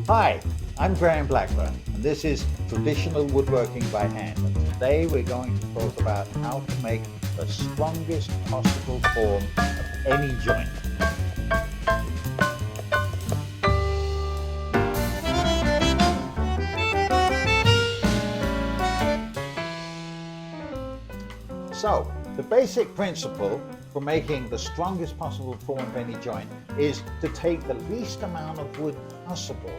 Hi, I'm Graham Blackburn, and this is Traditional Woodworking by Hand. And today we're going to talk about how to make the strongest possible form of any joint. So, the basic principle for making the strongest possible form of any joint is to take the least amount of wood possible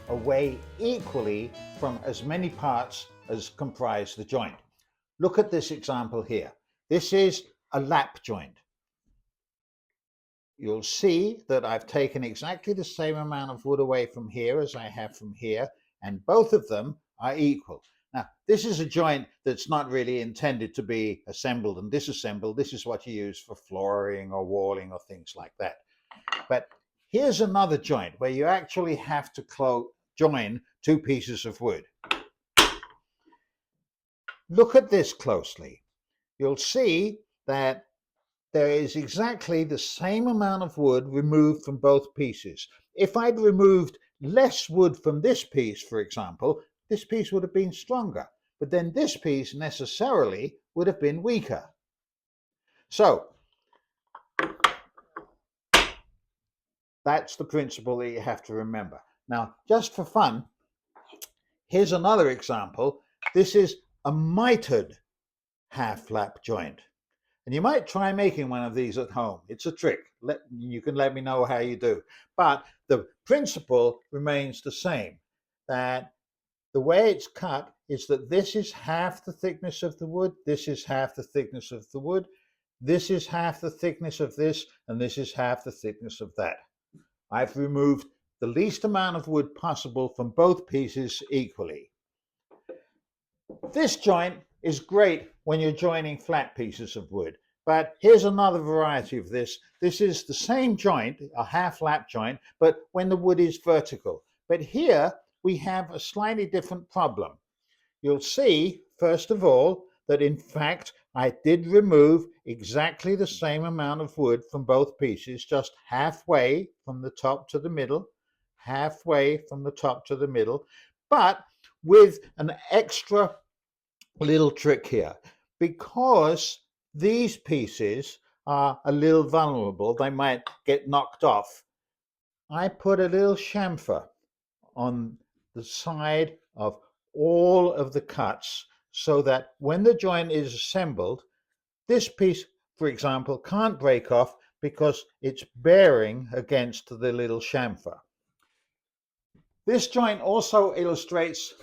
away equally from as many parts as comprise the joint. Look at this example here. This is a lap joint. You'll see that I've taken exactly the same amount of wood away from here as I have from here, and both of them are equal. Now, this is a joint that's not really intended to be assembled and disassembled. This is what you use for flooring or walling or things like that. But here's another joint where you actually have to join two pieces of wood. Look at this closely. You'll see that there is exactly the same amount of wood removed from both pieces. If I'd removed less wood from this piece, for example, this piece would have been stronger, but then this piece necessarily would have been weaker. So that's the principle that you have to remember. Now, just for fun, here's another example. This is a mitered half lap joint. And you might try making one of these at home. It's a trick. You can let me know how you do. But the principle remains the same, that the way it's cut is that this is half the thickness of the wood, this is half the thickness of the wood, this is half the thickness of this, and this is half the thickness of that. I've removed the least amount of wood possible from both pieces equally. This joint is great when you're joining flat pieces of wood, but here's another variety of this. This is the same joint, a half lap joint, but when the wood is vertical. But here we have a slightly different problem. You'll see, first of all, that in fact I did remove exactly the same amount of wood from both pieces, just halfway from the top to the middle, halfway from the top to the middle, but with an extra little trick here. Because these pieces are a little vulnerable, they might get knocked off, I put a little chamfer on the side of all of the cuts so that when the joint is assembled, this piece, for example, can't break off because it's bearing against the little chamfer. This joint also illustrates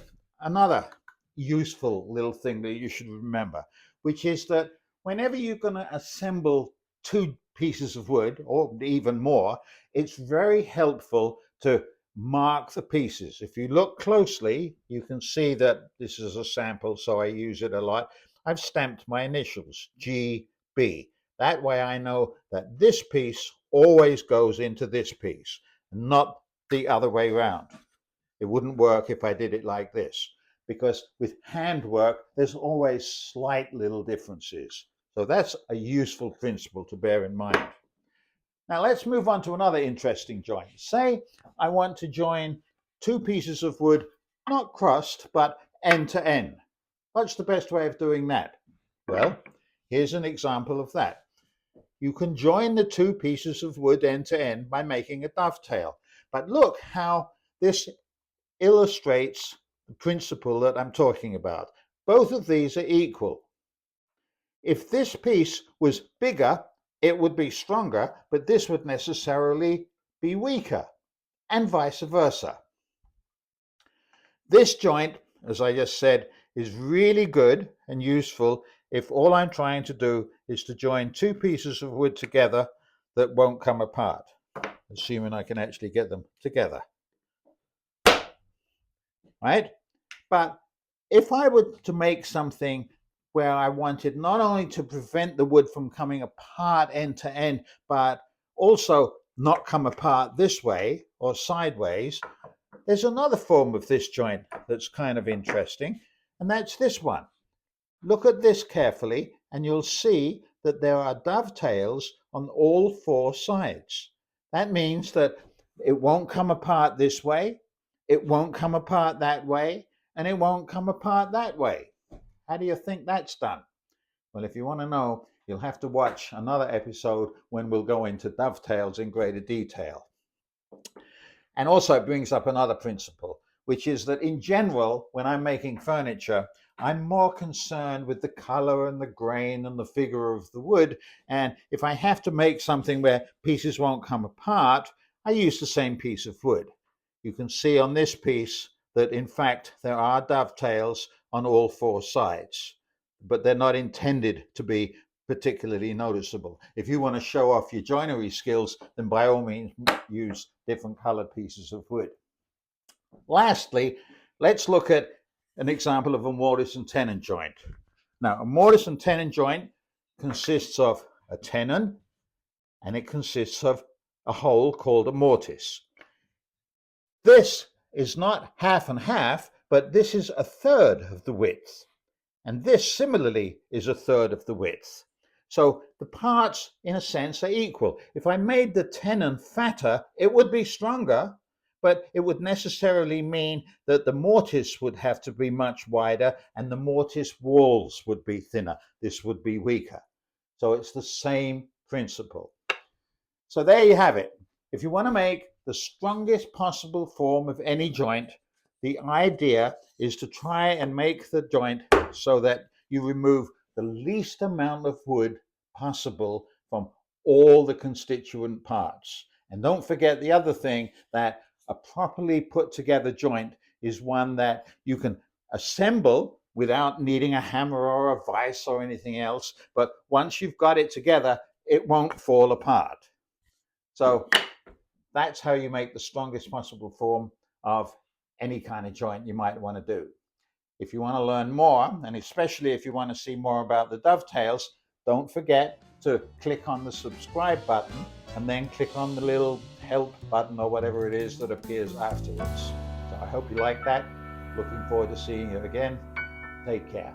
another useful little thing that you should remember, which is that whenever you're going to assemble two pieces of wood or even more, it's very helpful to mark the pieces. If you look closely, you can see that this is a sample, so I use it a lot. I've stamped my initials, GB. That way I know that this piece always goes into this piece, not the other way around. It wouldn't work if I did it like this, because with handwork, there's always slight little differences. So that's a useful principle to bear in mind. Now let's move on to another interesting joint. Say I want to join two pieces of wood, not crossed, but end to end. What's the best way of doing that? Well, here's an example of that. You can join the two pieces of wood end to end by making a dovetail. But look how this illustrates the principle that I'm talking about. Both of these are equal. If this piece was bigger, it would be stronger, but this would necessarily be weaker, and vice versa. This joint, as I just said, is really good and useful if all I'm trying to do is to join two pieces of wood together that won't come apart, assuming I can actually get them together. Right? But if I were to make something where I wanted not only to prevent the wood from coming apart end to end, but also not come apart this way or sideways, there's another form of this joint that's kind of interesting, and that's this one. Look at this carefully, and you'll see that there are dovetails on all four sides. That means that it won't come apart this way, it won't come apart that way, and it won't come apart that way. How do you think that's done? Well, if you want to know, you'll have to watch another episode when we'll go into dovetails in greater detail. And also it brings up another principle, which is that in general, when I'm making furniture, I'm more concerned with the color and the grain and the figure of the wood. And if I have to make something where pieces won't come apart, I use the same piece of wood. You can see on this piece that in fact there are dovetails on all four sides, but they're not intended to be particularly noticeable. If you want to show off your joinery skills, then by all means use different colored pieces of wood. Lastly, let's look at an example of a mortise and tenon joint. Now, a mortise and tenon joint consists of a tenon and it consists of a hole called a mortise. This is not half and half, but this is a third of the width. And this similarly is a third of the width. So the parts, in a sense, are equal. If I made the tenon fatter, it would be stronger, but it would necessarily mean that the mortise would have to be much wider and the mortise walls would be thinner. This would be weaker. So it's the same principle. So there you have it. If you want to make the strongest possible form of any joint, the idea is to try and make the joint so that you remove the least amount of wood possible from all the constituent parts. And don't forget the other thing, that a properly put together joint is one that you can assemble without needing a hammer or a vise or anything else. But once you've got it together, it won't fall apart. So that's how you make the strongest possible form of any kind of joint you might want to do. If you want to learn more, and especially if you want to see more about the dovetails, don't forget to click on the subscribe button and then click on the little help button or whatever it is that appears afterwards. So I hope you like that. Looking forward to seeing you again. Take care.